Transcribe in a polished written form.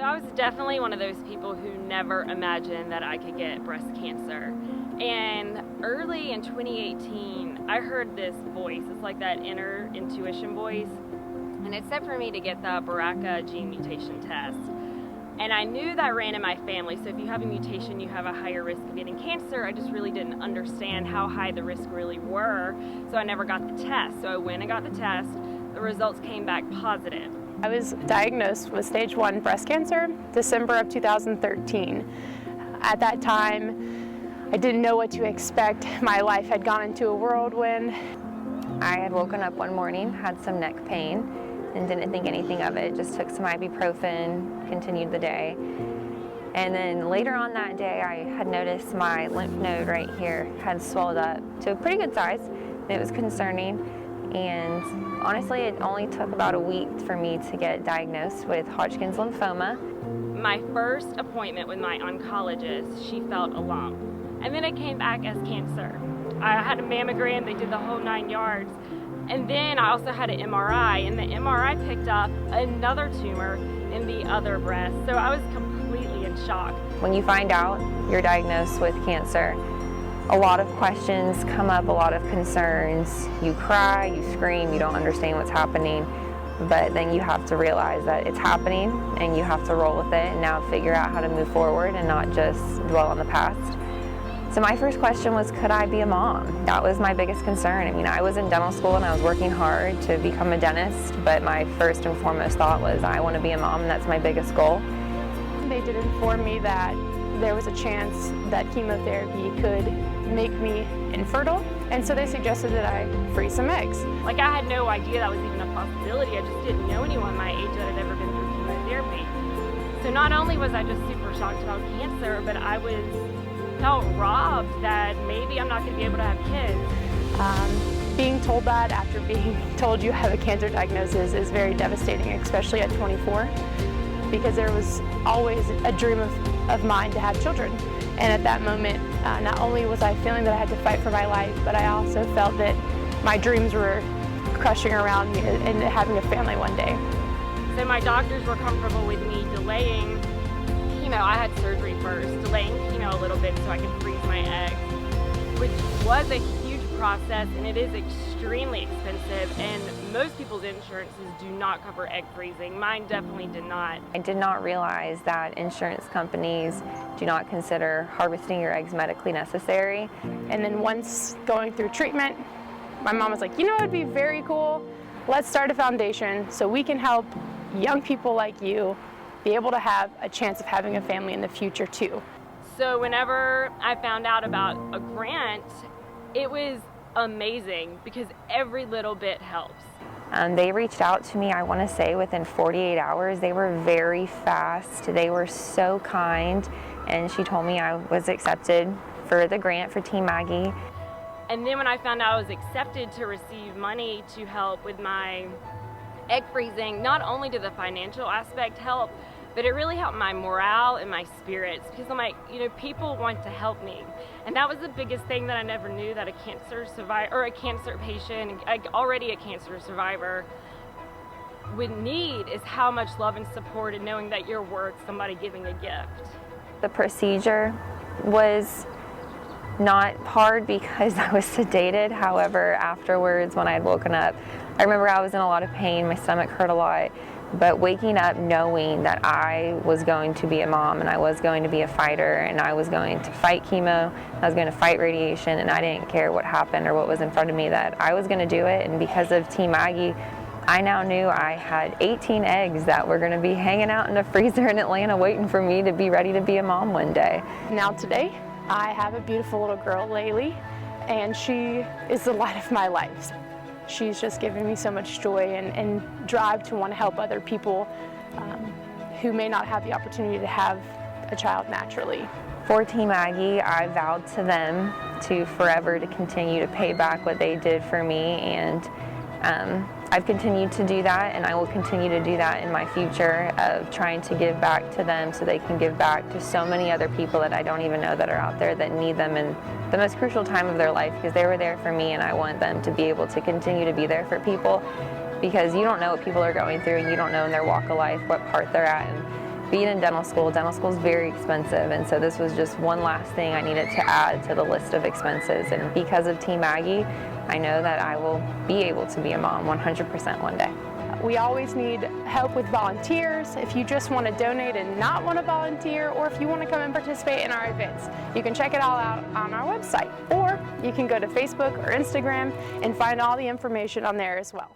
I was definitely one of those people who never imagined that I could get breast cancer. And early in 2018, I heard this voice. It's like that inner intuition voice. And it said for me to get the BRCA gene mutation test. And I knew that ran in my family. So if you have a mutation, you have a higher risk of getting cancer. I just really didn't understand how high the risks really were. So I never got the test. So I went and got the test. The results came back positive. I was diagnosed with stage 1 breast cancer, December of 2013. At that time, I didn't know what to expect. My life had gone into a whirlwind. I had woken up one morning, had some neck pain, and didn't think anything of it. Just took some ibuprofen, continued the day. And then later on that day, I had noticed my lymph node right here had swelled up to a pretty good size. It was concerning. And honestly, it only took about a week for me to get diagnosed with Hodgkin's lymphoma. My first appointment with my oncologist, she felt a lump. And then it came back as cancer. I had a mammogram, they did the whole 9 yards. And then I also had an MRI, and the MRI picked up another tumor in the other breast. So I was completely in shock. When you find out you're diagnosed with cancer, a lot of questions come up, a lot of concerns. You cry, you scream, you don't understand what's happening, but then you have to realize that it's happening and you have to roll with it and now figure out how to move forward and not just dwell on the past. So my first question was, could I be a mom? That was my biggest concern. I mean, I was in dental school and I was working hard to become a dentist, but my first and foremost thought was, I want to be a mom, and that's my biggest goal. They did inform me that there was a chance that chemotherapy could make me infertile, and so they suggested that I freeze some eggs. Like, I had no idea that was even a possibility. I just didn't know anyone my age that had ever been through chemotherapy. So not only was I just super shocked about cancer, but I felt robbed that maybe I'm not going to be able to have kids. Being told that after being told you have a cancer diagnosis is very devastating, especially at 24, because there was always a dream of mine to have children. And at that moment, not only was I feeling that I had to fight for my life, but I also felt that my dreams were crushing around me and having a family one day. So my doctors were comfortable with me delaying chemo. I had surgery first, delaying chemo a little bit so I could freeze my eggs, which was a huge process, and it is extremely expensive, and most people's insurances do not cover egg freezing. Mine definitely did not. I did not realize that insurance companies do not consider harvesting your eggs medically necessary. And then once going through treatment, my mom was like, you know, it'd be very cool. Let's start a foundation so we can help young people like you be able to have a chance of having a family in the future too. So whenever I found out about a grant, it was amazing because every little bit helps. They reached out to me, I want to say within 48 hours. They were very fast. They were so kind, and she told me I was accepted for the grant for Team Maggie. And then when I found out I was accepted to receive money to help with my egg freezing, not only did the financial aspect help, but it really helped my morale and my spirits, because I'm like, you know, people want to help me. And that was the biggest thing that I never knew that a cancer survivor or a cancer patient, already a cancer survivor, would need, is how much love and support and knowing that you're worth somebody giving a gift. The procedure was not hard because I was sedated. However, afterwards, when I had woken up, I remember I was in a lot of pain, my stomach hurt a lot. But waking up knowing that I was going to be a mom and I was going to be a fighter and I was going to fight chemo, I was going to fight radiation, and I didn't care what happened or what was in front of me, that I was going to do it. And because of Team Maggie, I now knew I had 18 eggs that were going to be hanging out in a freezer in Atlanta waiting for me to be ready to be a mom one day. Now today, I have a beautiful little girl, Laylee, and she is the light of my life. She's just given me so much joy and drive to want to help other people who may not have the opportunity to have a child naturally. For Team Maggie, I vowed to them to forever to continue to pay back what they did for me, and I've continued to do that, and I will continue to do that in my future, of trying to give back to them so they can give back to so many other people that I don't even know that are out there that need them in the most crucial time of their life, because they were there for me, and I want them to be able to continue to be there for people, because you don't know what people are going through, and you don't know in their walk of life what part they're at. And being in dental school is very expensive, and so this was just one last thing I needed to add to the list of expenses. And because of Team Aggie, I know that I will be able to be a mom 100% one day. We always need help with volunteers. If you just want to donate and not want to volunteer, or if you want to come and participate in our events, you can check it all out on our website, or you can go to Facebook or Instagram and find all the information on there as well.